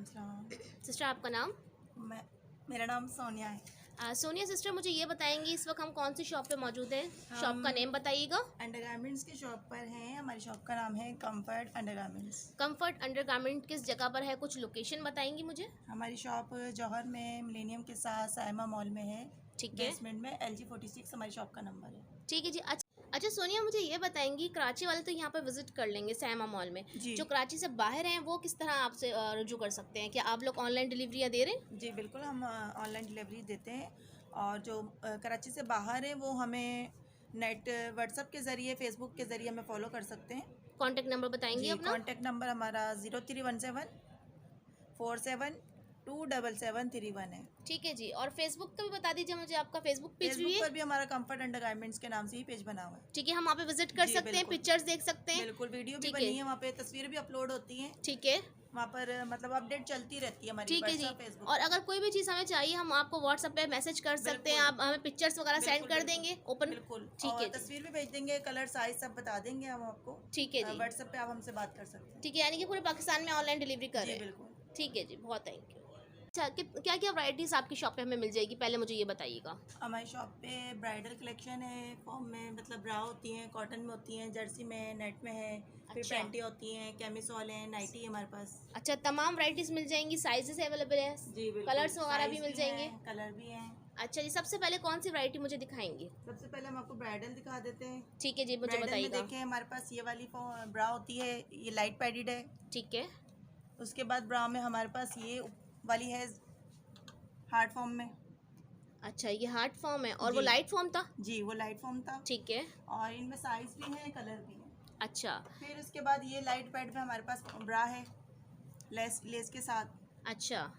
सलाम। सिस्टर आपका नाम? मेरा नाम सोनिया है। सोनिया सिस्टर, मुझे ये बताएंगी इस वक्त हम कौन सी शॉप पे मौजूद हैं? शॉप का नेम बताइएगा। अंडरगारमेंट्स की शॉप पर हैं। हमारी शॉप का नाम है कंफर्ट अंडरगारमेंट्स। कंफर्ट अंडरगारमेंट किस जगह पर है? कुछ लोकेशन बताएंगी मुझे। हमारी शॉप जौहर में मिलेनियम के साथ साइमा मॉल में है। ठीक है, बेसमेंट में LG 46 हमारी शॉप का नंबर है। ठीक है जी। अच्छा सोनिया, मुझे ये बताएंगी, कराची वाले तो यहाँ पर विजिट कर लेंगे सैमा मॉल में, जो कराची से बाहर हैं वो किस तरह आपसे रुजू कर सकते हैं? क्या आप लोग ऑनलाइन डिलीवरियाँ दे रहे हैं? जी बिल्कुल, हम ऑनलाइन डिलीवरी देते हैं। और जो कराची से बाहर हैं वो हमें नेट व्हाट्सएप के ज़रिए, फेसबुक के ज़रिए हमें फॉलो कर सकते हैं। कॉन्टैक्ट नंबर बताएंगी अपना? कॉन्टैक्ट नंबर हमारा 0317 47277731 है। ठीक है जी। और फेसबुक का भी बता दीजिए मुझे, आपका फेसबुक पेज भी फेसबुक है? पर भी हमारा कंफर्ट अंडरगारमेंट्स के नाम से ही पेज बना हुआ है। ठीक है, हम वहाँ पे विजिट कर सकते हैं, पिक्चर्स देख सकते हैं? बिल्कुल, वीडियो भी बनी है वहाँ पे, तस्वीर भी अपलोड होती हैं। ठीक है, वहाँ पर मतलब अपडेट चलती रहती है हमारी। ठीक है जी। फेसबुक और अगर कोई भी चीज़ हमें चाहिए हम आपको व्हाट्सएप पे मैसेज कर सकते हैं, आप हमें पिक्चर्स वगैरह सेंड कर देंगे ओपन? बिल्कुल, ठीक है, तस्वीर भी भेज देंगे, कलर साइज सब बता देंगे हम आपको। ठीक है जी। व्हाट्सएप पे आप हमसे बात कर सकते हैं। ठीक है, यानी कि पूरे पाकिस्तान में ऑनलाइन डिलीवरी कर रहे हैं? बिल्कुल। ठीक है जी, बहुत थैंक यू। अच्छा, क्या क्या वैरायटीज़ आपकी शॉप पे हमें मिल जाएगी, पहले मुझे ये बताइएगा। हमारी शॉप पे ब्राइडल कलेक्शन है, फॉर्म में मतलब ब्रा होती हैं, कॉटन में होती हैं, जर्सी में, नेट में है, फिर पैंटी होती हैं, कैमिसोल हैं, नाइटी है हमारे पास। अच्छा, तमाम वैरायटीज़ मिल जाएंगी, साइजेस अवेलेबल है? जी बिल्कुल, कलर्स वगैरह भी मिल जाएंगे? कलर भी हैं। अच्छा जी, सबसे पहले कौन सी वैरायटी मुझे दिखाएंगी? सबसे पहले हम आपको ब्राइडल दिखा देते हैं। ठीक है जी, मुझे बताइएगा। देखें, हमारे पास ये वाली ब्रा होती है, ये लाइट पैडेड है। ठीक है। उसके बाद ब्रा में हमारे पास ये वाली है हार्ड फॉर्म में। अच्छा, ये हार्ड फॉर्म है और वो लाइट फॉर्म था? जी, वो लाइट फॉर्म था। ठीक है। और इनमें साइज भी है, कलर भी है। अच्छा। फिर उसके बाद ये लाइट पैड में हमारे पास ब्रा है, लेस के साथ। अच्छा,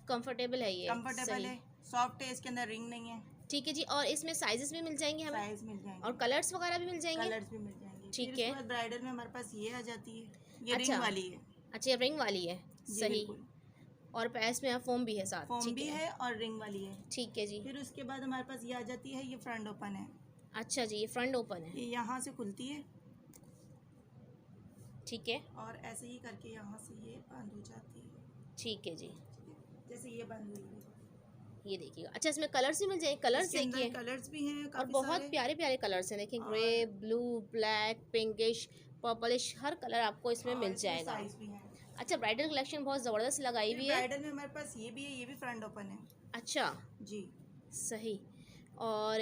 कंफर्टेबल है ये? कंफर्टेबल है, सॉफ्ट है, इसके अंदर रिंग नहीं है। ठीक है जी। और इसमें साइजेस भी मिल जाएंगे हमें? साइज मिल जाएंगे और कलर्स वगैरह भी मिल जाएंगे? कलर्स भी मिल जाएंगे। ठीक है। ब्राइडल में हमारे पास ये आ जाती है, ये अच्छा, रिंग वाली है। अच्छा, ये रिंग वाली है, सही। और पैस में फोम भी है साथ? फोम भी है और रिंग वाली है। ठीक है जी। फिर उसके बाद हमारे पास ये आ जाती है, ये फ्रंट ओपन है। अच्छा जी, ये फ्रंट ओपन है? ये यहाँ से खुलती है। ठीक है। और ऐसे ही करके यहाँ से ये बंद हो जाती है। ठीक है जी, जैसे ये बंद हुई है, ये देखिएगा। अच्छा, इसमें कलर्स भी मिल जाएंगे? कलर्स देखिए, कलर्स भी हैं और बहुत प्यारे प्यारे कलर्स हैं। देखिए, grey, blue, black, pinkish, purplish, हर कलर आपको इसमें मिल जाएगा। अच्छा, ब्राइडल कलेक्शन बहुत ज़बरदस्त लगाई हुई है। ब्राइडल में हमारे पास ये भी है, ये भी फ्रंट ओपन है। अच्छा जी, सही। और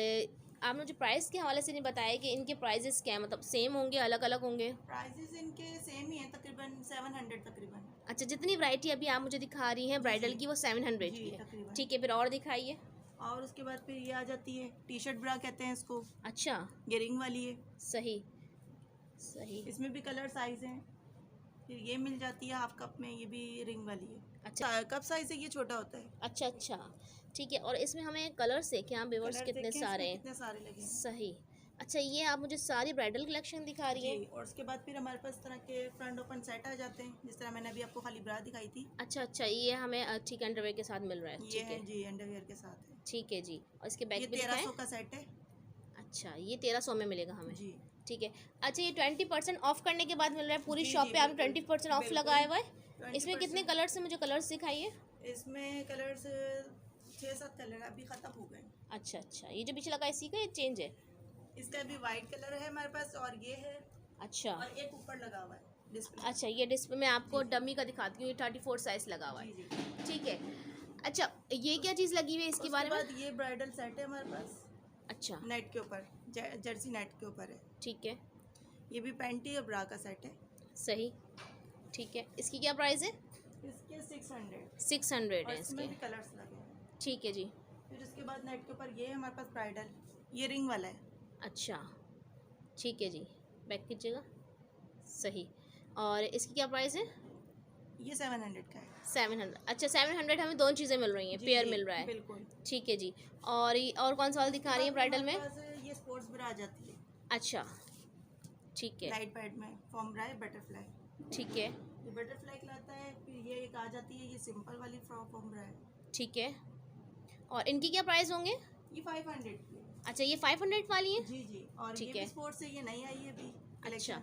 आपने मुझे प्राइस के हवाले से नहीं बताया कि इनके प्राइजेस क्या है, मतलब सेम होंगे, अलग अलग होंगे? प्राइसेस इनके सेम ही है, तकरीबन 700 तकरीबन। अच्छा, जितनी वैरायटी अभी आप मुझे दिखा रही हैं ब्राइडल की, वो 700 की है? ठीक है, फिर और दिखाइए। और उसके बाद फिर ये आ जाती है, टी शर्ट ब्रा कहते हैं इसको। अच्छा, ये रिंग वाली है। सही सही। इसमें भी कलर साइज हैं। फिर ये मिल जाती है हाफ कप में, ये भी रिंग वाली है। अच्छा, कप साइज है, ये छोटा होता है। अच्छा अच्छा, ठीक है। और इसमें हमें कलर्स देखें आप व्यूअर्स, कितने सारे हैं, कितने सारे लगे हैं। सही। अच्छा, ये आप मुझे सारी ब्राइडल कलेक्शन दिखा रही हैं? और उसके बाद फिर हमारे पास इस तरह के फ्रंट ओपन सेट आ जाते हैं, जिस तरह मैंने अभी आपको खाली ब्रा दिखाई थी। अच्छा अच्छा, ये हमें ठीक अंडरवेयर के साथ मिल रहा है? ये है जी, अंडरवेयर के साथ है। ठीक है जी। और इसके बैक ये 1300 का सेट है। अच्छा, ये 1300 में मिलेगा हमें जी, ठीक है। अच्छा, ये 20% ऑफ करने के बाद मिल रहा है पूरी शॉप पे? आपने 20% ऑफ लगाया हुआ है। इसमें कितने कलर्स हैं, मुझे कलर्स दिखाइए। इसमें कलर्स 6-7 कलर अभी खत्म हो गए। अच्छा अच्छा, ये जो पीछे लगा है इसी का, ये चेंज है? इसका भी वाइट कलर है हमारे पास, और ये है। अच्छा, और एक ऊपर लगा हुआ है डिस्प्ले। अच्छा, ये डिस्प्ले में आपको डमी का दिखाती हूँ, ये 34 साइज लगा हुआ है। ठीक है। अच्छा, ये क्या चीज़ लगी हुई है इसके बारे में? ये ब्राइडल सेट है हमारे पास। अच्छा, नेट के ऊपर, जर्सी नेट के ऊपर है। ठीक है। ये भी पैंटी और ब्रा का सेट है। सही, ठीक है। इसकी क्या प्राइस है? इसके 600 है इसके। भी कलर्स लगे हैं। ठीक है जी। फिर उसके बाद नेट के ऊपर ये है हमारे पास ब्राइडल, ये रिंग वाला है। अच्छा, ठीक है जी, बैक कीजिएगा, सही। और इसकी क्या प्राइस है? ये 700 का है। 700। अच्छा, 700 हमें दोनों चीज़ें मिल रही हैं, पेयर मिल रहा है? बिल्कुल, ठीक है जी। और कौन सा वाला दिखा रही है ब्राइडल में? ये स्पोर्ट्स ब्रा आ जाती है। अच्छा, ठीक है। लाइट पैड में फॉर्म ब्रा है, बटरफ्लाई। ठीक है, ये बटरफ्लाई कहलाता है। फिर ये एक आ जाती है, ये सिंपल वाली फॉर्म ब्रा है। ठीक है। और इनकी क्या प्राइस होंगे? ये 500 की है। अच्छा, ये 500 वाली है? जी जी। और ठीक ये है। स्पोर्ट्स से, ये नई आई है अभी कलेक्शन।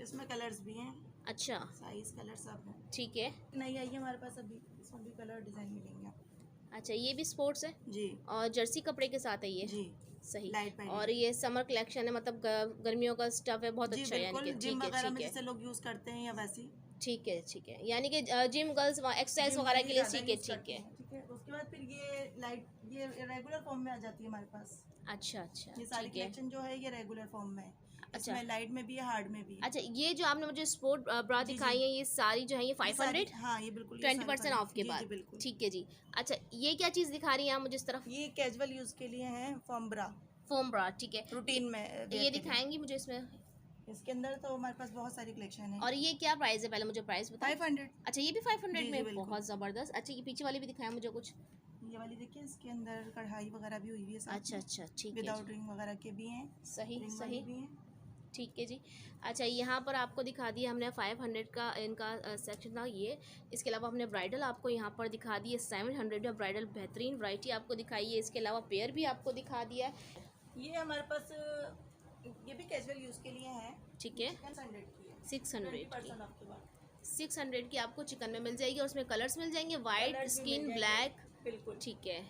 इसमें कलर्स भी हैं। अच्छा, साइज कलर सब है। ठीक है। नहीं आई है हमारे पास अभी, इसमें भी कलर डिजाइन मिलेंगे आपको। अच्छा, ये भी स्पोर्ट्स है जी, और जर्सी कपड़े के साथ है ये। जी सही। लाइट और ये समर कलेक्शन है, मतलब गर्मियों का स्टफ है, बहुत जी अच्छा है, यानी बिल्कुल, कि जिम ठीक है, वगैरह ठीक में है, जैसे लोग यूज करते हैं या वैसी ठीक है, ठीक है, यानी कि जिम गर्ल्स एक्सरसाइज जिम में वगैरह ही के लिए ज़्यादा ठीक है, यूज ठीक करती है। हैं। ठीक है, उसके बाद फिर ये रेगुलर फॉर्म में आ जाती है हमारे पास। अच्छा अच्छा, ये सारी ठीक है। कलेक्शन जो है ये रेगुलर फॉर्म में है। अच्छा इसमें लाइट में भी है, हार्ड में भी है। अच्छा, ये जो आपने मुझे स्पोर्ट ब्रा जी, दिखाई जी। है, ये सारी जो है ये ये सारी 500, हाँ, ये बिल्कुल, ये सारी 20% ऑफ के जी, जी बाद, बिल्कुल। ठीक है जी। अच्छा, ये क्या चीज़ दिखा रही हैं आप मुझे इस तरफ? ये कैजुअल यूज के लिए है, फॉर्म ब्रा, फोम ब्रा, ठीक है। रूटीन में वेयर ये के लिए। दिखाएंगी मुझे इसमें? इसके अंदर तो हमारे पास बहुत सारी कलेक्शन है। और ये क्या प्राइस है, पहले मुझे प्राइस बताएं। 500। अच्छा, ये भी 500 जी, जी में, बिल्कुल। बहुत ज़बरदस्त। अच्छा, ये पीछे वाली भी दिखाया मुझे कुछ। ये वाली देखिए, इसके अंदर कढ़ाई वगैरह भी हुई हुई है साथ अच्छा में। अच्छा, ठीक है विदाउट जी। रिंग वगैरह के भी हैं, सही रिंग सही, वाली भी हैं। ठीक है जी। अच्छा, यहाँ पर आपको दिखा दिया हमने 500 का इनका सेक्शन था ये। इसके अलावा हमने ब्राइडल आपको यहाँ पर दिखा दी है 700 में, ब्राइडल बेहतरीन वैरायटी आपको दिखाई है। इसके अलावा पेयर भी आपको दिखा दिया है। ये हमारे पास ये भी कैजुअल यूज के लिए है, ठीक है, 600 की है, 600 की, 20% आपके बाद 600 की आपको चिकन में मिल जाएगी। और उसमें कलर्स मिल जाएंगे, वाइट, कलर्स भी स्किन, मिल जाएंगे, ब्लैक, बिल्कुल। ठीक है।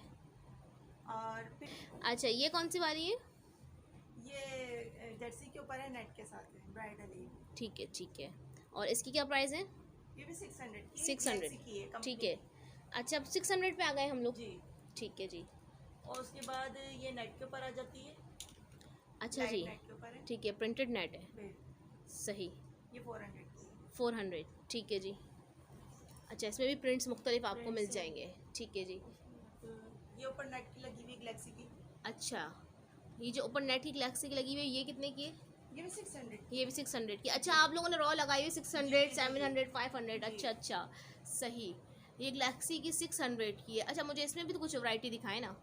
और फिर अच्छा, ये कौन सी वाली है? ये जर्सी के ऊपर है, नेट के साथ है, ब्राइडल ये। ठीक है, ठीक है। और इसकी क्या प्राइस है? ये भी 600 की, 600, Galaxy की है, ठीक है। अच्छा, अब 600 पे आ गए हम लोग, जी। ठीक है जी। और उसके बाद ये नेट के ऊपर आ जाती है। अच्छा जी, नेट के ऊपर है, ठीक है, प्रिंटेड नेट है, फिर सही। ये 400 की है। 400, ठीक है जी। अच्छा, इसमें भी प्रिंट्स मुख्तलिफ आपको मिल Prints, जाएंगे, ठीक है जी। तो ये ऊपर नेट की लगी हुई गैलेक्सी की, अच्छा, ये जो ऊपर नेट की गैलेक्सी की लगी हुई है, ये कितने की है? ये भी 600 की। ये भी 600 की। अच्छा, आप लोगों ने रॉ लगाई हुई 600, जी, जी, 700, 500, जी। अच्छा अच्छा, सही। ये गैलेक्सी की 600 की है। अच्छा, मुझे इसमें भी तो कुछ वैरायटी दिखाए ना,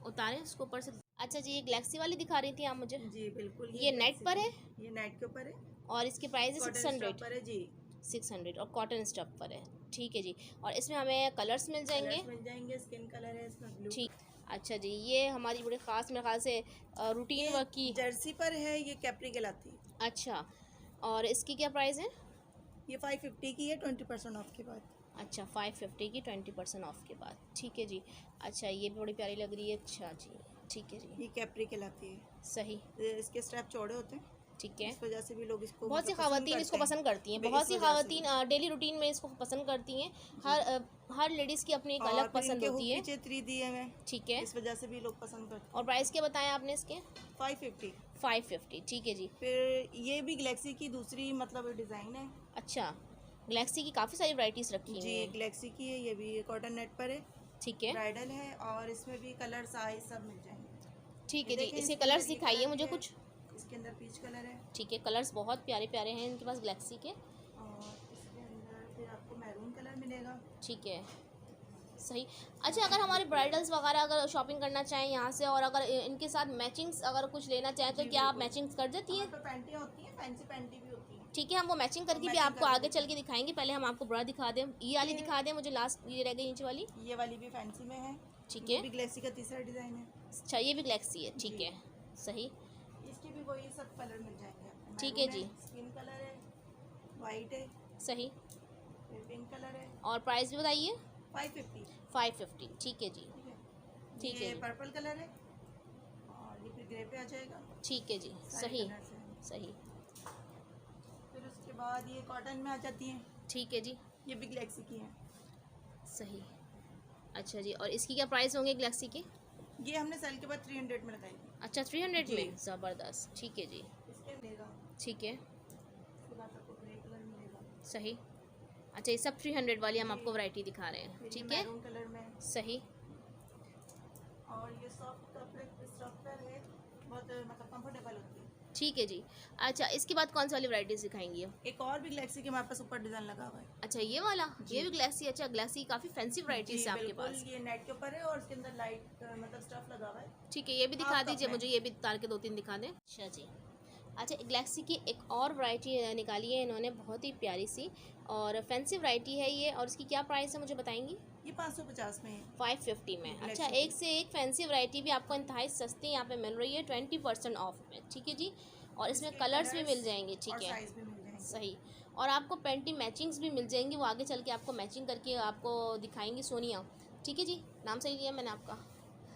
उतारें इसको ऊपर से। अच्छा जी, ये गैलेक्सी वाली दिखा रही थी आप मुझे? जी बिल्कुल, ये नेट Galaxy पर है की। ये नेट के ऊपर है, और इसकी प्राइस है कॉटन 600, स्टफ पर है जी। 600 और कॉटन स्टफ पर है, ठीक है जी। और इसमें हमें कलर्स मिल जाएंगे, कलर्स मिल जाएंगे, स्किन कलर है इसमें ब्लू। ठीक। अच्छा जी, ये हमारी बड़ी ख़ास मेरे ख्याल से रूटीन वर्क की। जर्सी पर है, ये कैप्री कहलाती है। अच्छा, और इसकी क्या प्राइस है? ये 550 की है, 20% ऑफ के बाद। अच्छा, 550 की 20% ऑफ के बाद, ठीक है जी। अच्छा, ये भी बड़ी प्यारी लग रही है, अच्छा जी, ठीक है जी, ये कैप्री कहलाती है। सही, इसके स्ट्रैप चौड़े होते हैं, ठीक है। इस वजह से भी लोग इसको बहुत सी मतलब पसंद ख़वातीन इसको करते पसंद करती हैं, हैं। बहुत इस सी वजह से ख़वातीन डेली रूटीन में इसको पसंद करती हैं। हर लेडीज़ की अपनी एक और अलग फिर पसंद इनके होती हुक है, पीछे 3 दिए हुए हैं, ठीक है। इस वजह से भी लोग पसंद करते और प्राइस क्या बताया आपने इसके? हैं। 550। 550, ठीक है जी। फिर ये भी गैलेक्सी की दूसरी मतलब डिज़ाइन है अच्छा, गैलेक्सी की काफ़ी सारी वैराइटीज़ रखी हुई जी, हैं, गैलेक्सी की है, ये भी कॉटन नेट पर है, ठीक है, ब्राइडल है, और इसमें भी कलर साइज सब मिल जाएंगे। ठीक ये है जी। देखें, इसके इसके कलर्स अंदर ये दिखाइए कलर मुझे भी है, कुछ, इसके अंदर पीच कलर है, ठीक है। कलर्स बहुत प्यारे प्यारे हैं इनके पास गैलेक्सी के, और इसके अंदर फिर आपको मैरून कलर मिलेगा। ठीक है, सही। अच्छा, अगर हमारे ब्राइडल्स वगैरह अगर शॉपिंग करना चाहें यहाँ से, और अगर इनके साथ मैचिंग्स अगर कुछ लेना चाहें, तो जी, क्या आप बिल्कुल। मैचिंग्स कर देती हैं? हमारे पे पैंटियाँ होती हैं, फैंसी पैंटी भी होती हैं। ठीक है, हम वो मैचिंग करके भी मैचिंग आपको करके आगे चल के दिखाएंगे। पहले हम आपको ब्रा दिखा दें, ये वाली दिखा दें मुझे, लास्ट ये रह गई नीचे वाली, ये वाली भी फैंसी में है, ठीक ये है। भी गैलेक्सी का तीसरा डिज़ाइन है। अच्छा, ये भी गैलेक्सी है, ठीक जी। है, सही, इसके भी वही सब कलर मिल जाएंगे आपको। ठीक है मैरून जी। स्किन कलर है, वाइट है, सही। फिर पिंक कलर है। और प्राइस भी बताइए? 550। 550, ठीक है जी, ठीक है, ठीक है ये जी, पर्पल कलर है, और ये फिर ग्रे पे आ जाएगा। ठीक है जी, सारे सही कलर्स हैं। सही, फिर उसके बाद ये कॉटन में आ जाती हैं, ठीक है जी, ये भी गैलेक्सी की हैं। सही। अच्छा जी, और इसकी क्या प्राइस होंगे गैलेक्सी के? ये हमने सेल के बाद 300 में लगाई थी। अच्छा, 300 जी। में, ज़बरदस्त, ठीक है जी, इसके मिलेगा, ठीक है, इसके बाद आपको ग्रे कलर मिलेगा। सही। अच्छा, ये सब 300 वाली हम जी। आपको वैरायटी दिखा रहे हैं, फिर ये ठीक है, मैरून कलर में, सही। और ये सॉफ्ट कपड़े सॉफ्टवेयर है, बहुत मतलब कंफर्टेबल होती है। ठीक है जी। अच्छा, इसके बाद कौन सी वाली वैराइटीज़ दिखाएंगी आप? एक और भी गैलेक्सी के हमारे पास ऊपर डिजाइन लगा हुआ है। अच्छा, ये वाला, जी। ये भी गैलेक्सी, अच्छा गैलेक्सी काफ़ी फैंसी वैराइटीज़ जी, है आपके बिल्कुल, पास, ये नेट के ऊपर है और इसके अंदर लाइट मतलब स्टफ लगा हुआ है। ठीक है। ये भी दिखा हाफ कप दीजिए में। मुझे, ये भी तार के 2-3 दिखा दें। अच्छा जी। अच्छा, गैलेक्सी की एक और वैरायटी निकाली है इन्होंने, बहुत ही प्यारी सी और फैंसी वैरायटी है ये, और इसकी क्या प्राइस है मुझे बताएंगी? ये 550 में है। 550 में। Galaxy अच्छा, की। एक से एक फैंसी वैरायटी भी आपको इंतहाई सस्ती यहाँ पे मिल रही है 20% ऑफ में, ठीक है जी। और इसमें इसके कलर्स भी कलर्स मिल जाएंगे, और ठीक है, साइज भी मिल जाएंगे। सही। और आपको पेंटी मैचिंग्स भी मिल जाएंगी, वो आगे चल के आपको मैचिंग करके आपको दिखाएंगी सोनिया। ठीक है जी, नाम सही लिया मैंने आपका।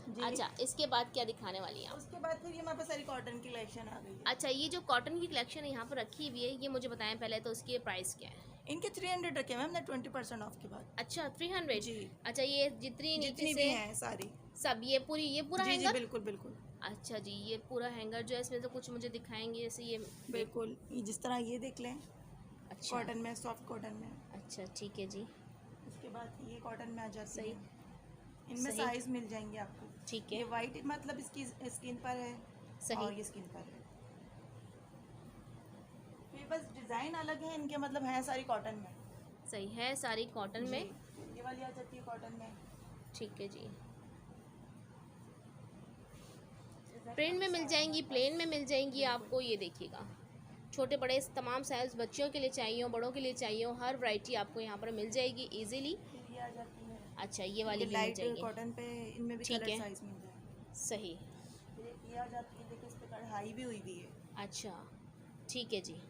जी। अच्छा, इसके बाद क्या दिखाने वाली हैं आप? उसके बाद फिर ये हमारे पास सारी कॉटन की कलेक्शन आ गई है। अच्छा, ये जो कॉटन की कलेक्शन है यहाँ पर रखी हुई है, ये मुझे बताएं पहले तो इसकी प्राइस क्या है? इनके 300 रखे हुए हैं हमने 20% ऑफ के बाद। अच्छा 300। जी। अच्छा, ये जितनी नीचे जितनी से भी हैं सारी। सब ये पूरा जी जी हैंगर? बिल्कुल बिल्कुल। अच्छा जी, ये पूरा हैंगर जो है इसमें तो कुछ मुझे दिखाएंगे जैसे ये। बिल्कुल, ये जिस तरह ये देख लें, अच्छा कॉटन में, सॉफ्ट कॉटन में। अच्छा ठीक है जी। उसके बाद ये कॉटन में आ जाती सही। है। इनमें सही। साइज मिल जाएंगे आपको। ठीक ये है। वाइट मतलब इसकी स्किन पर है सही। और ये स्किन पर है। ये बस डिज़ाइन अलग है इनके, मतलब है सारी कॉटन में। सही है, सारी कॉटन में। ये वाली आ जाती है कॉटन में। ठीक है जी। प्रिंट में मिल जाएंगी, प्लेन में मिल जाएंगी आपको। ये देखिएगा, छोटे बड़े तमाम साइज, बच्चियों के लिए चाहिए हो, बड़ों के लिए चाहिए हो, हर वैरायटी आपको यहाँ पर मिल जाएगी इजीली। फिर ये आ जाती है। अच्छा, ये वाली भी मिल लाइट जाएगी। कॉटन पे, इनमें भी ठीक कलर है। साइज मिल जाएगा। सही। फिर एक ये आ जाती है, देखिए इस पे कढ़ाई भी हुई है। अच्छा ठीक है जी।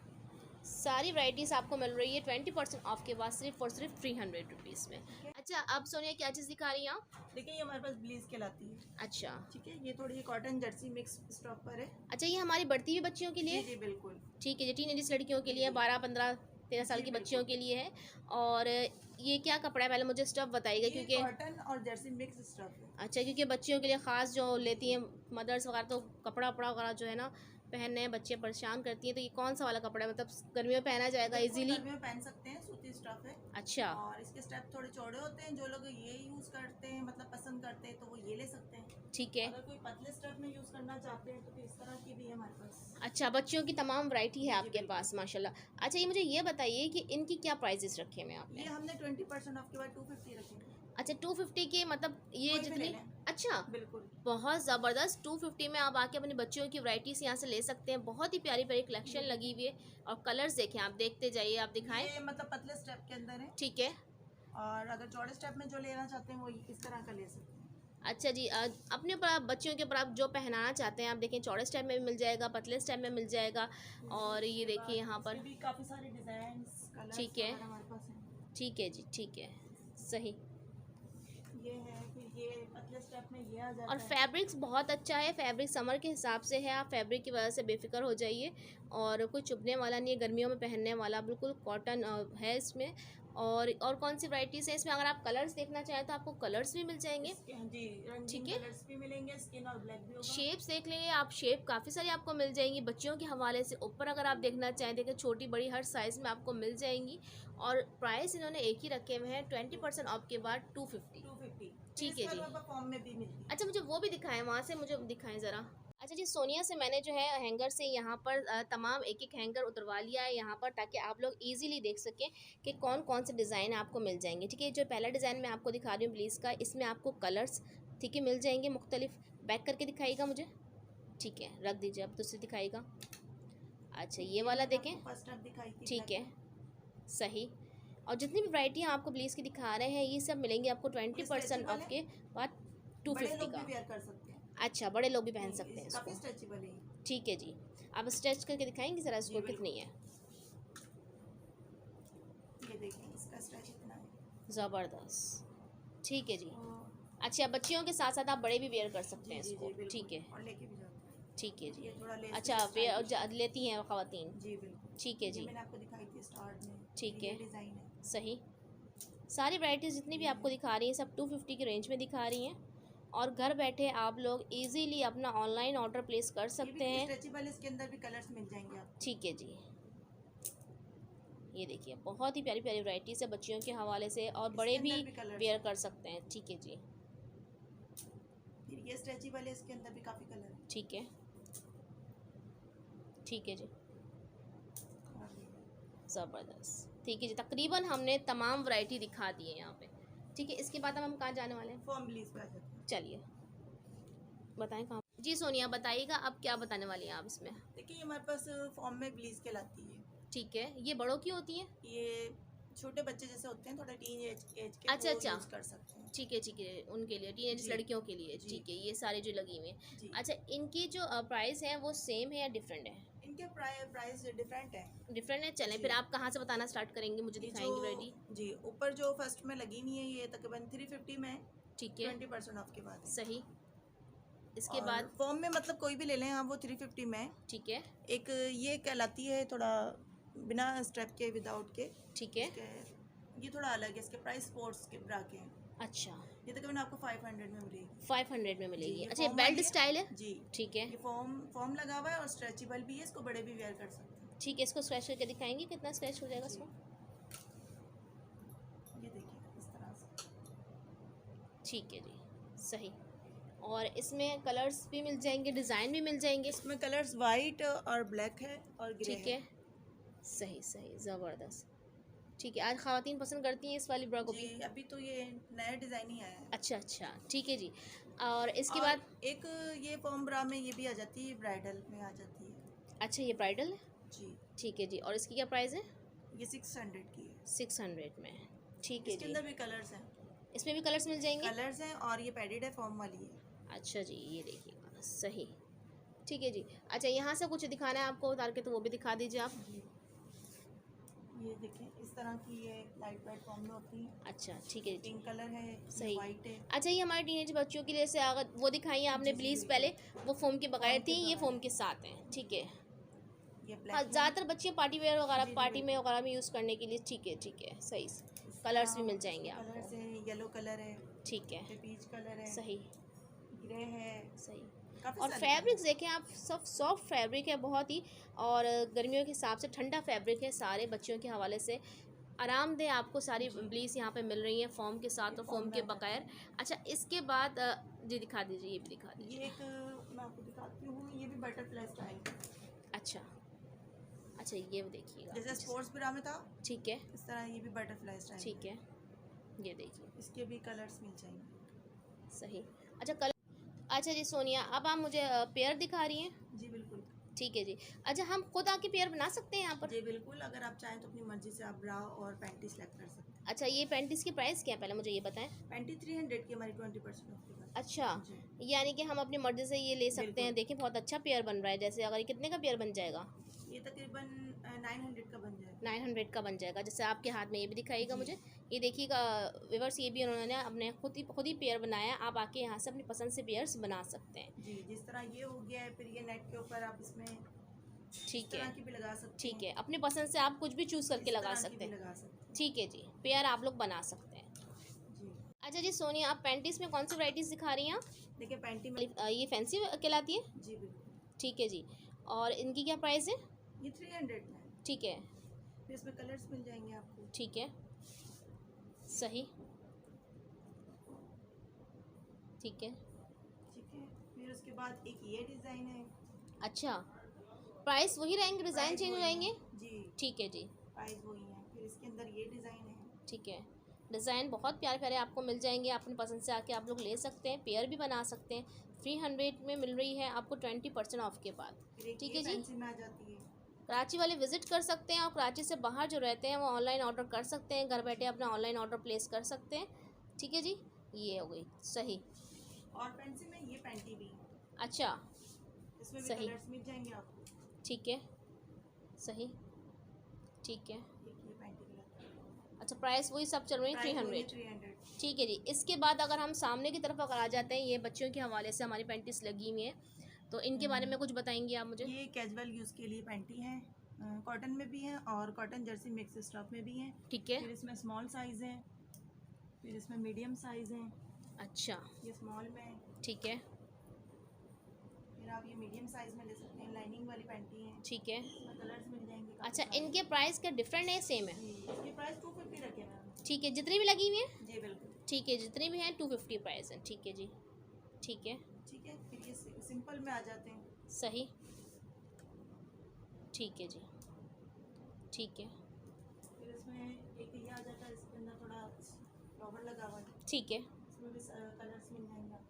सारी वैरायटीज़ आपको मिल रही है 20% ऑफ के बाद सिर्फ और सिर्फ 300 रुपीज़ में। अच्छा, अब सोनिया क्या चीज़ दिखा रही हैं आप? देखिए ये हमारे पास ब्लीच कहलाती है। अच्छा। ठीक है, ये थोड़ी कॉटन जर्सी मिक्स स्टॉक पर है। अच्छा, ये हमारी बढ़ती हुई बच्चियों के लिए? जी जी बिल्कुल। ठीक है जी, टीनेजर्स लड़कियों के लिए, 12 15 13 साल की बच्चियों के लिए है। और ये क्या कपड़ा है, पहले मुझे स्टफ बताइएगा क्योंकि कॉटन और जर्सी मिक्स स्टफ है। अच्छा, क्योंकि बच्चियों के लिए ख़ास जो लेती हैं मदर्स वगैरह, तो कपड़ा वपड़ा वगैरह जो है ना पहनने बच्चे परेशान करती हैं, तो ये कौन सा वाला कपड़ा है, मतलब गर्मियों में पहना जाएगा इजीली? गर्मियों में पहन सकते हैं, सूती स्टफ है। अच्छा। और इसके स्टेप थोड़े चौड़े होते हैं, जो लोग ये यूज़ करते हैं मतलब पसंद करते हैं तो वो ये ले सकते हैं। ठीक है। अगर कोई पतले स्टफ में यूज़ करना चाहते हैं तो फिर इस तरह की भी है हमारे पास। अच्छा, बच्चियों की तमाम वैरायटी है आपके पास, माशाल्लाह। अच्छा, ये मुझे ये बताइए कि इनकी क्या प्राइजेस रखे हुए हैं आपने? ये हमने 20% ऑफ के बाद 250 रखे हैं। अच्छा, 250 के, मतलब ये कोई भी जितनी। ले लें। अच्छा, बिल्कुल। बहुत ज़बरदस्त। 250 में आप आके अपनी बच्चियों की वैरायटीज़ यहाँ से ले सकते हैं। बहुत ही प्यारी प्यारी कलेक्शन लगी हुई है। और कलर्स देखें, आप देखते जाइए, आप दिखाएं। ये मतलब पतले स्टेप के अंदर है। ठीक है। और अगर चौड़े स्टेप में जो लेना चाहते हैं वो इस तरह का ले सकते हैं। अच्छा जी, अपने ऊपर आप बच्चियों के ऊपर आप जो पहनाना चाहते हैं आप देखें, चौड़े स्टेप में भी मिल जाएगा, पतले स्टेप में मिल जाएगा। और ये देखिए यहाँ पर भी काफ़ी सारे डिज़ाइंस, कलर्स ठीक है। हमारे पास हैं। ठीक है जी, ठीक है। सही। ये है, फिर ये पतले स्टेप में ये आ जाता और है। फैब्रिक्स बहुत अच्छा है, फैब्रिक समर के हिसाब से है, आप फैब्रिक की वजह से बेफिक्र हो जाइए। और कोई चुभने वाला नहीं है, गर्मियों में पहनने वाला, बिल्कुल कॉटन है इसमें। और कौन सी वैरायटीज़ है इसमें? अगर आप कलर्स देखना चाहें तो आपको कलर्स भी मिल जाएंगे। जी, रंगीन ठीक है। कलर्स भी मिलेंगे, स्किन और ब्लैक भी होगा। शेप्स देख लेंगे आप, शेप काफ़ी सारी आपको मिल जाएंगी बच्चियों के हवाले से। ऊपर अगर आप देखना चाहें, देखिए छोटी बड़ी हर साइज़ में आपको मिल जाएंगी। और प्राइस इन्होंने एक ही रखे हुए हैं, 20% ऑफ के बाद 250। ठीक है जी। फॉर्म में भी मिलती है। अच्छा, मुझे वो भी दिखाएं, वहाँ से मुझे दिखाएं ज़रा। अच्छा जी, सोनिया से मैंने जो है हैंगर से यहाँ पर तमाम एक एक हैंगर उतरवा लिया है यहाँ पर, ताकि आप लोग इजीली देख सकें कि कौन कौन से डिज़ाइन आपको मिल जाएंगे। ठीक है, जो पहला डिज़ाइन मैं आपको दिखा रही हूँ ब्लीच का, इसमें आपको कलर्स ठीक है मिल जाएंगे मुख्तलिफ। बैक करके दिखाइएगा मुझे। ठीक है, रख दीजिए, अब दूसरी दिखाइएगा। अच्छा, ये वाला देखें। ठीक है, सही। और जितनी भी वैरायटी आपको ब्लीच की दिखा रहे हैं ये सब मिलेंगे आपको 20% ऑफ के बाद 250 का। कर सकते हैं। अच्छा, बड़े लोग भी पहन सकते हैं इसको। काफी स्ट्रेचेबल है। ठीक है जी, आप स्ट्रेच करके दिखाएंगे ज़रा इसको कितनी है? ये देखिए, इसका स्ट्रेच इतना है। ज़बरदस्त। ठीक है जी। अच्छा, बच्चियों के साथ साथ आप बड़े भी वेयर कर सकते हैं इसको। ठीक है। और लेके भी जाते हैं। ठीक है जी। ये थोड़ा लेस अच्छा, लेती हैं ख़वातीन? जी बिल्कुल। ठीक है जी। मैंने आपको दिखाई थी स्टार्ट में। ठीक है, डिज़ाइन है। सही। सारी वैरायटीज़ जितनी भी आपको दिखा रही हैं सब 250 की रेंज में दिखा रही हैं। और घर बैठे आप लोग इजीली अपना ऑनलाइन ऑर्डर प्लेस कर सकते हैं। स्ट्रेचेबल, इसके अंदर भी कलर्स मिल जाएंगे आपको। ठीक है जी। ये देखिए, बहुत ही प्यारी प्यारी वैरायटीज़ है बच्चियों के हवाले से, और बड़े भी वेयर कर सकते हैं। ठीक है जी। फिर ये स्ट्रेचेबल है, इसके अंदर भी काफ़ी कलर है। ठीक है। ठीक है जी, ज़बरदस्त। ठीक है जी, तकरीबन हमने तमाम वैरायटी दिखा दी है यहाँ पे। ठीक है, इसके बाद हम कहाँ जाने वाले हैं? फॉर्म ब्लीच पे आ जाते हैं। चलिए बताएं कहाँ। जी सोनिया, बताइएगा अब क्या बताने वाली हैं आप इसमें? देखिए, हमारे पास फॉर्म में ब्लीच कहलाती है। ठीक है, ये बड़ों की होती हैं? ये छोटे बच्चे जैसे होते हैं, थोड़ा टीन एज के, अच्छा अच्छा, यूज़ कर सकते हैं। ठीक है ठीक है, उनके लिए, टीनेज लड़कियों के लिए। ठीक है, ये सारे जो लगी हुई हैं। अच्छा, इनकी जो प्राइस है वो सेम है या डिफरेंट है? इनके प्राइस डिफरेंट है। डिफरेंट है। चलें जी। फिर आप कहाँ से बताना स्टार्ट करेंगे, मुझे ये दिखाएंगे वैरायटी। जी ऊपर जो फर्स्ट में लगी हुई है ये तकरीबन 350 में है, ठीक है 20% ऑफ के बाद है। सही। इसके और बाद फॉर्म में मतलब कोई भी ले लें आप, वो 350 में है। ठीक है एक ये कहलाती है थोड़ा बिना स्ट्रेप के, विदाउट के। ठीक है। ये थोड़ा अलग है, इसके प्राइस स्पोर्ट्स के ब्रा के हैं। अच्छा ये तकरीबन आपको 500 में मिलेगी। 500 में मिलेगी। ये अच्छा ये foam बेल्ट वाली है। स्टाइल है। जी ठीक है ये फॉर्म लगा हुआ है और स्ट्रेचेबल भी है, इसको बड़े भी वेयर कर सकते हैं। ठीक है। इसको स्क्रैच करके दिखाएंगे कितना स्क्रैच हो जाएगा जी। इसमें। ये देखिए इस तरह से। ठीक है जी सही। और इसमें कलर्स भी मिल जाएंगे, डिज़ाइन भी मिल जाएंगे। इसमें कलर्स वाइट और ब्लैक है और ग्रे ठीक है सही सही ज़बरदस्त। ठीक है। आज ख़वातीन पसंद करती हैं इस वाली ब्रा को भी। जी अभी तो ये नया डिज़ाइन ही आया है। अच्छा अच्छा ठीक है जी। और इसके और बाद एक ये फॉर्म ब्रा में ये भी आ जाती है, ब्राइडल में आ जाती है। अच्छा ये ब्राइडल है। जी ठीक है जी। और इसकी क्या प्राइस है। ये 600 की है। 600 में। ठीक है इसके जी। अंदर भी कलर्स हैं। इसमें भी कलर्स मिल जाएंगे। कलर्स हैं और ये पैडेड है, फॉर्म वाली है। अच्छा जी ये देखिएगा सही। ठीक है जी। अच्छा यहाँ से कुछ दिखाना है आपको उतार के, तो वो भी दिखा दीजिए आप। जी ये देखें इस तरह की ये लाइट वाइट फॉर्म में होती है। अच्छा ठीक है जी पिंक कलर है, सही। वाइट है। अच्छा ये हमारे टीनेज बच्चों के लिए से अगर वो दिखाई आपने जी, जी, प्लीज़, बिल्कुल। पहले वो फोम के बगैर फोम के थी, ये बगैर। फोम के साथ हैं। ठीक है। ये हाँ ब्लैक ज़्यादातर बच्चे पार्टी वेयर वगैरह, जी, पार्टी में बिल्कुल। वगैरह में यूज़ करने के लिए। ठीक है सही। कलर्स भी मिल जाएंगे आपको। कलर्स है, येलो कलर है, ठीक है पीच कलर है, सही ग्रे है, सही। काफी और सारे फैब्रिक्स देखें आप, सब सॉफ्ट फैब्रिक है बहुत ही, और गर्मियों के हिसाब से ठंडा फैब्रिक है। सारे बच्चों के हवाले से आरामदेह आपको सारी ब्लीस यहाँ पे मिल रही हैं, फॉर्म के साथ और फॉर्म के बगैर। अच्छा इसके बाद जी दिखा दीजिए, ये भी दिखा ये दीजिए। एक मैं आपको दिखाती हूँ, ये भी बटरफ्लाई स्टाइल अच्छा अच्छा ये देखिएगा जैसे स्पोर्ट्स ब्रा में था, ठीक है इस तरह ये भी बटरफ्लाई स्टाइल। ठीक है ये देखिए इसके भी कलर्स मिल जाएंगे। सही। अच्छा कलर। अच्छा जी सोनिया, अब आप मुझे पेयर दिखा रही हैं। जी बिल्कुल। ठीक है जी। अच्छा हम खुद आके पेयर बना सकते हैं यहाँ पर। जी बिल्कुल, अगर आप चाहें तो अपनी मर्जी से आप ब्रा और पैंटी सेलेक्ट कर सकते हैं। अच्छा ये पैंटीज़ की प्राइस क्या है पहले मुझे ये बताएं। पैंटी 300 की हमारी 20% ऑफ के बाद। अच्छा जी यानी कि हम अपनी मर्जी से ये ले सकते हैं। बिल्कुल। देखिए बहुत अच्छा पेयर बन रहा है। जैसे अगर ये कितने का पेयर बन जाएगा। ये तकरीबन 900 का बन जाएगा। 900 का बन जाएगा। जैसे आपके हाथ में ये भी दिखाइएगा जी। मुझे, ये देखिएगा व्यूअर्स, ये भी उन्होंने अपने खुद ही पेयर बनाया। आप आके यहाँ से अपनी पसंद से पेयर्स बना सकते हैं। जी जिस तरह ये हो गया है, फिर ये नेट के ऊपर आप इसमें ठीक इस तरह है की भी लगा सकते हैं। ठीक है। अपनी पसंद से आप कुछ भी चूज़ करके इस लगा तरह की सकते भी हैं। लगा सकते हैं। ठीक है जी, पेयर आप लोग बना सकते हैं। जी अच्छा जी सोनिया, आप पैंटीज़ में कौन सी वैराइटीज़ दिखा रही हैं आप। देखिए पैंटी में ये फैंसी कहलाती है। जी बिल्कुल। ठीक है जी। और इनकी क्या प्राइस है। ये 300 में है। ठीक है फिर इसमें कलर्स मिल जाएंगे आपको। ठीक है सही। ठीक है ठीक है, फिर उसके बाद एक ये डिज़ाइन है। अच्छा प्राइस वही रहेंगे, डिज़ाइन प्राइस चेंज हो वही है। जाएंगे। जी ठीक है जी प्राइस वही है। फिर इसके अंदर ये डिज़ाइन है। ठीक है। डिज़ाइन बहुत प्यारे प्यारे आपको मिल जाएंगे। अपनी पसंद से आके आप लोग ले सकते हैं, पेयर भी बना सकते हैं। 300 में मिल रही है आपको 20% ऑफ के बाद। फिर एक ठीक ये है जी। फैंसी में आ जाती है। कराची वाले विज़िट कर सकते हैं, और कराची से बाहर जो रहते हैं वो ऑनलाइन ऑर्डर कर सकते हैं। घर बैठे अपना ऑनलाइन ऑर्डर प्लेस कर सकते हैं। ठीक है जी ये हो गई सही। और फैंसी में ये पैंटी भी है, अच्छा इसमें भी सही। कलर्स मिल जाएंगे आपको। ठीक है सही। ठीक है। एक ये पैंटी कलर। अच्छा प्राइस वही सब चल रही है 300। 300। ठीक है जी। इसके बाद अगर हम सामने की तरफ अगर आ जाते हैं, ये बच्चों के हवाले से हमारी पैंटीज लगी हुई हैं, तो इनके बारे में कुछ बताएंगी आप मुझे। ये कैजुअल यूज़ के लिए पैंटी है, कॉटन में भी है और कॉटन जर्सी मिक्स स्टफ में भी है। ठीक है फिर इसमें स्मॉल साइज़ है, फिर इसमें मीडियम साइज़ है। अच्छा ये स्मॉल में है। ठीक है फिर आप ये मीडियम साइज़ में ले सकते हैं। लाइनिंग वाली पैंटी है, ठीक है। इसमें कलर्स मिल जाएंगे काफ़ी अच्छा सारे। इनके प्राइस क्या डिफरेंट है, सेम है। जी इसके प्राइस 250 रखे हैं मैम। ठीक है जितनी भी लगी हुई हैं। जी बिल्कुल। ठीक है जितनी भी हैं 250 प्राइस है। ठीक है जी ठीक है ठीक है, फिर ये सिंपल में आ जाते हैं। सही। ठीक है जी ठीक है फिर इसमें एक ये आ जाता है, इसके अंदर थोड़ा फ्लावर लगा हुआ है, ठीक है। इसमें भी कलर्स मिल जाएंगे आपको।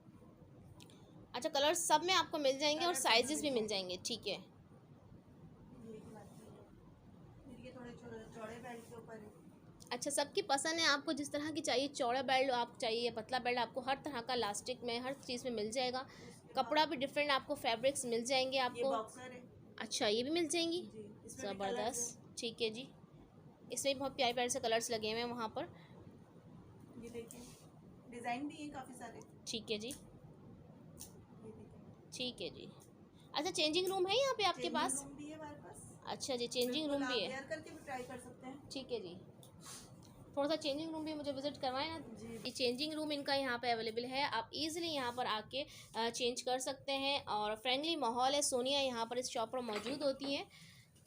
अच्छा कलर्स सब में आपको मिल जाएंगे और कलर सब में साइजेस भी मिल मिल जाएंगे। ठीक है ये एक बात है। फिर ये थोड़े चौड़े बेल्ट के ऊपर है। अच्छा सबकी पसंद है, आपको जिस तरह की चाहिए, चौड़ा बेल्ट आप चाहिए, पतला बेल्ट, आपको हर तरह का इलास्टिक में हर चीज़ में मिल जाएगा। कपड़ा भी डिफरेंट आपको फैब्रिक्स मिल जाएंगे ये आपको। बॉक्सर है। अच्छा, ये भी मिल जाएंगी। जी, इसमें भी कलर्स ज़बरदस्त, ठीक है जी। इसमें भी बहुत प्यारे प्यारे से कलर्स लगे हुए हैं वहाँ पर। हैं। ये देखें, डिजाइन भी है काफी सारे। ठीक है जी, ये देखें, ठीक है जी। अच्छा, चेंजिंग रूम है यहाँ पे आपके चेंजिंग पास? रूम भी है हमारे पास। अच्छा जी, चेंजिंग बिल्कुल, रूम भी आप है। वेयर करके भी ट्राई कर सकते हैं। ठीक है जी, थोड़ा सा चेंजिंग रूम भी मुझे विजिट करवाएं ना। जी, ये चेंजिंग रूम इनका यहाँ पे अवेलेबल है, आप इजीली यहाँ पर आके चेंज कर सकते हैं। और फ्रेंडली माहौल है। सोनिया यहाँ पर इस शॉप पर मौजूद होती हैं।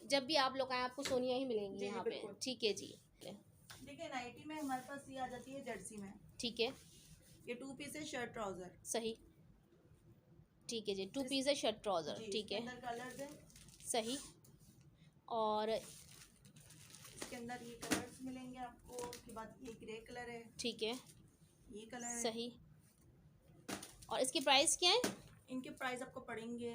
जब भी आप लोग आए आपको सोनिया ही मिलेंगी जी, यहाँ पे। बिल्कुल। ठीक है जी, देखिए, नाइटी में हमारे पास ये आ जाती है जर्सी में। ठीक है, ये 2 पीस है, शर्ट ट्राउजर। सही, ठीक है जी। 2 इस पीस है, शर्ट ट्राउजर, जी, ठीक इसके है, अंदर कलर्स है। सही। और इसके अंदर ये कलर्स मिलेंगे आपको। उसके बाद ये ग्रे कलर है, ठीक है, ये कलर है। सही। और इसकी प्राइस क्या है? इनके प्राइस आपको पड़ेंगे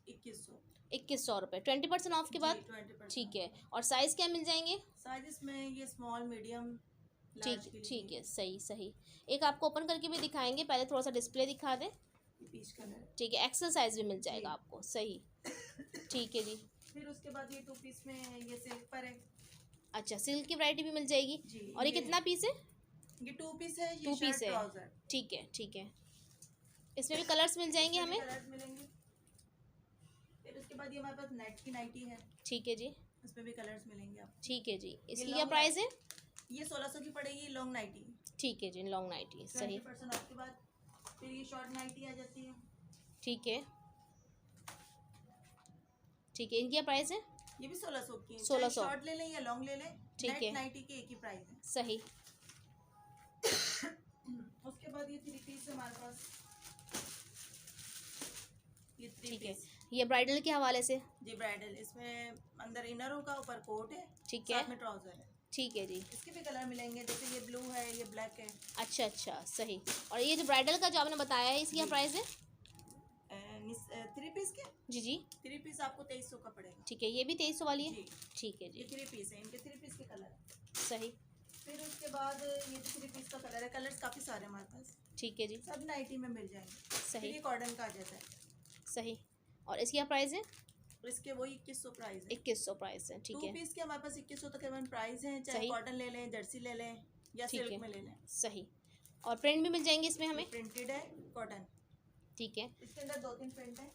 2100। 2100 रुपये, 20% ऑफ के बाद। 20%। ठीक है, और साइज़ क्या मिल जाएंगे? साइज में ये स्मॉल, मीडियम, ठीक, लार्ज के ठीक लिए। है, सही सही। एक आपको ओपन करके भी दिखाएंगे, पहले थोड़ा सा डिस्प्ले दिखा दें। ये पीच कलर। ठीक है, एक्सेल साइज भी मिल जाएगा जी। आपको, सही, ठीक है जी। फिर उसके बाद ये 2 पीस में ये सिल्क पर है। अच्छा, सिल्क की वैरायटी भी मिल जाएगी। जी, और ये कितना पीस है? ये 2 पीस है, ये 2 शर्ट पीस है, ट्राउजर। ठीक है, ठीक है। इसमें भी कलर्स मिल जाएंगे इसमें भी हमें। कलर्स मिलेंगे। फिर उसके बाद ये हमारे पास नेट की नाइटी है, ठीक है जी, इसमें भी कलर्स मिलेंगे आपको। ठीक है जी। इसकी क्या लॉन्ग प्राइस है? ये 1600 की पड़ेगी, लॉन्ग नाइटी। ठीक है जी, लॉन्ग नाइटी, सही, 20% ऑफ के बाद फिर ये शॉर्ट नाइटी आ जाती है। ठीक है, ठीक है। इनकी क्या प्राइस है? ये भी 1600 की है। 1600, शॉर्ट ले लें या लॉन्ग ले लें, ठीक नेट है, नाइटी के एक ही प्राइस है। सही, उसके बाद ये 3 पीस है हमारे पास। ये 3 ठीक है। पीस। ये ब्राइडल के हवाले से। जी, ब्राइडल। इसमें अंदर इनर होगा, ऊपर कोट है, ठीक है, साथ में ट्राउजर है। ठीक है जी। इसके भी कलर मिलेंगे, जैसे ये ब्लू है, ये ब्लैक है। अच्छा अच्छा, सही। और ये जो ब्राइडल का जो आपने बताया है, इसकी क्या जी। प्राइस है? 3 पीस के जी जी, 3 पीस आपको 2300 का पड़ेगा। ठीक है। ये भी 2300 वाली है, जी, ठीक है ये जी, 3 पीस है, इनके 3 पीस के कलर। सही, फिर उसके बाद ये 3 पीस का कलर है। कलर्स काफ़ी सारे हमारे पास, ठीक है जी, सब नाइटी में मिल जाएंगे। फिर सही, ये कॉटन का आ जाता है। सही। और इसकी क्या प्राइस है? और इसके वही 2100 प्राइस है। 2100 प्राइस है, ठीक 2 है, पीस के हमारे पास 2100 तकरीबन प्राइस है। चाहे सही, कॉटन ले लें, जर्सी ले लें, या ठीक सिल्क है, में ले लें। सही। और प्रिंट भी मिल जाएंगे इसमें हमें? प्रिंटेड है, कॉटन। ठीक है, इसके अंदर 2-3 प्रिंट है।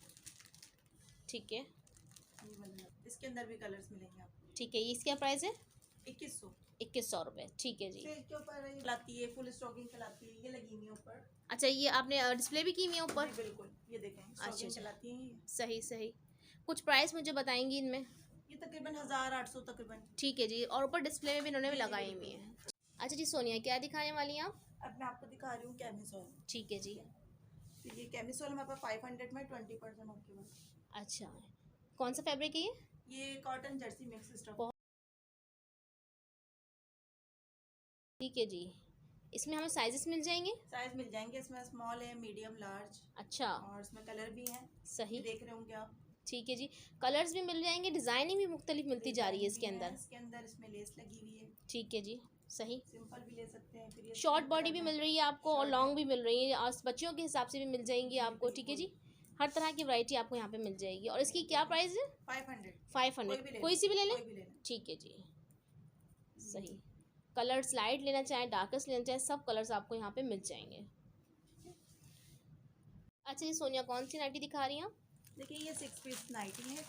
ठीक है, ये वाला। इसके अंदर भी कलर्स मिलेंगे आपको। ठीक है। ये इसकी क्या प्राइस है? 2100। 2100 रुपये, ठीक है जी। सिल्क के ऊपर ये लाती है, फुल स्टॉकिंग चलाती है, ये लगी हुई है ऊपर। अच्छा, ये आपने डिस्प्ले भी की हुई है ऊपर? जी, बिल्कुल। ये देखें, स्टॉकिंग अच्छा, चलाती है ये। सही सही। कुछ प्राइस मुझे बताएंगी इनमें? ये तकरीबन 1800 तकरीबन। ठीक है जी। और ऊपर डिस्प्ले में भी इन्होंने जी, जी, लगाई हुई बिल्कुल। है। अच्छा जी सोनिया, क्या दिखाने वाली हैं आप? अब मैं आपको दिखा रही हूँ कैमिसोल। ठीक है जी। तो ये कैमिसोल हमारे पास 500 में 20% ऑफ के बाद। अच्छा, कौन सा फैब्रिक है ये? ये कॉटन जर्सी मिक्स स्टफ। बहुत- ठीक है जी। इसमें हमें साइजेस मिल जाएंगे? साइज मिल जाएंगे, इसमें स्मॉल है, मीडियम, लार्ज। अच्छा, और इसमें कलर भी हैं, सही, ये देख रहे होंगे आप। ठीक है जी। कलर्स भी मिल जाएंगे, डिज़ाइनिंग भी मुख्तलिफ मिलती जा रही है इसके डिजाइन भी है, अंदर। इसके अंदर इसमें लेस लगी हुई है। ठीक है जी, सही। सिंपल भी ले सकते हैं। फिर ये शॉर्ट स्लीव बॉडी भी करना। मिल रही है आपको और शॉर्ट लॉन्ग भी मिल रही है, और बच्चियों के हिसाब से भी मिल जाएंगी आपको, ठीक है जी। हर तरह की वैरायटी आपको यहाँ पे मिल जाएगी। और इसकी क्या प्राइस है? 500। 500, कोई सी भी ले लें? कोई भी ले लें। ठीक है जी, सही। कलर्स लाइट लेना चाहें, डार्केस्ट लेना चाहें, सब कलर्स आपको यहाँ पे मिल जाएंगे। अच्छा जी सोनिया, कौन सी नाइटी दिखा रही हैं आप? देखिए, ये 6 पीस नाइटी है।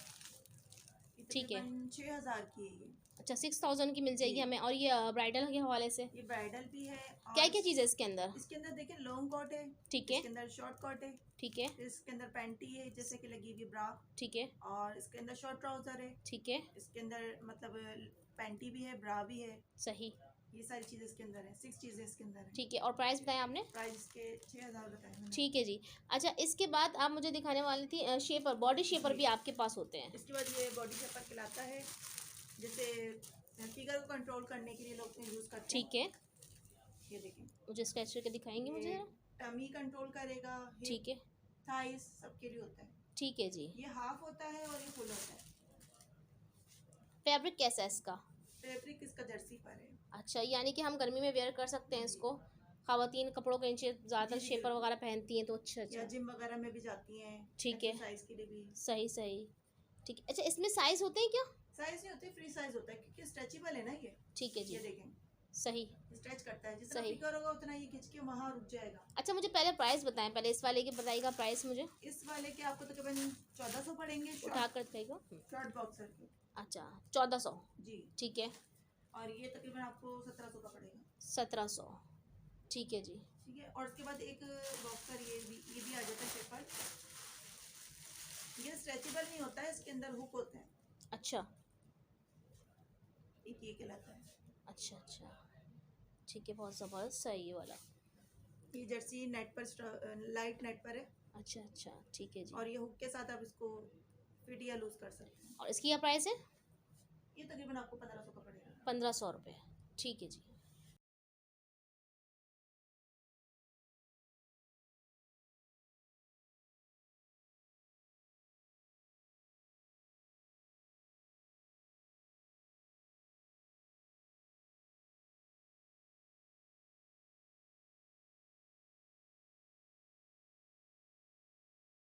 ठीक है। 6000 की है ये। अच्छा, 6000 की मिल जाएगी जी। हमें। और ये ब्राइडल के हवाले से ये ब्राइडल भी है। और क्या क्या चीज़ है इसके अंदर? इसके अंदर देखिए, लॉन्ग कोट है, ठीक है, इसके अंदर शॉर्ट कोट है, ठीक है, फिर इसके अंदर पैंटी है जैसे कि लगी हुई ब्रा, ठीक है, और इसके अंदर शॉर्ट ट्राउजर है, ठीक है, इसके अंदर मतलब पैंटी भी है, ब्रा भी है। सही, ये सारी चीज़ें इसके अंदर है, 6 चीज़ें इसके अंदर है। ठीक है। और प्राइस बताया आपने? प्राइस इसके 6000 बताए मैंने। ठीक है जी। अच्छा, इसके बाद आप मुझे दिखाने वाली थी शेपर, बॉडी शेपर भी आपके पास होते हैं? इसके बाद ये बॉडी शेपर कहलाता है, जैसे फिगर को कंट्रोल करने के लिए लोग यूज़ करते हैं। ठीक है, ये देखें, मुझे स्केच करके दिखाएंगे मुझे जरा? टमी कंट्रोल करेगा, ठीक है, थाइस सबके लिए होता है। ठीक है जी। ये हाफ होता है और ये फुल होता है। फैब्रिक कैसा है इसका? फैब्रिक इसका जर्सी पर है। अच्छा, यानी कि हम गर्मी में वेयर कर सकते हैं इसको। ख़वातीन कपड़ों के नीचे ज़्यादातर जी, शेपर वगैरह पहनती हैं, तो अच्छा या अच्छा, जिम वगैरह में भी जाती हैं, ठीक है, एक्सरसाइज के लिए भी। सही सही, ठीक है। अच्छा, इसमें साइज़ होते हैं क्या? साइज नहीं होते, फ्री साइज होता है क्योंकि स्ट्रेचेबल है ना ये। ठीक है जी। ये देखें, सही। स्ट्रेच करता है, जितना सही। थिकर होगा उतना ये खिंच के वहाँ रुक जाएगा। अच्छा, मुझे पहले प्राइस बताएं, पहले इस वाले की बताइएगा प्राइस मुझे। इस वाले के आपको तकरीबन 1400 पड़ेंगे, उठा कर दिखाइएगा। शॉर्ट बॉक्सर के। अच्छा, 1400। जी। ठीक है। और ये तकरीबन आपको 1700 का पड़ेगा। 1700। ठीक है जी। ठीक है। और उसके बाद एक बॉक्सर ये भी आ जाता है शेपर। ये स्ट्रेचेबल नहीं होता है, इसके अंदर हुक होते हैं। अच्छा एक ये कहलाता है। अच्छा अच्छा, ठीक है, बहुत ज़बरदस्त है ये वाला। ये जर्सी नेट पर, लाइट नेट पर है। अच्छा अच्छा, ठीक है जी। और ये हुक के साथ आप इसको फिट या लूज कर सकते हैं। और इसकी क्या प्राइस है? ये तकरीबन आपको 1500 का पड़ेगा। 1500 रुपये। ठीक है जी।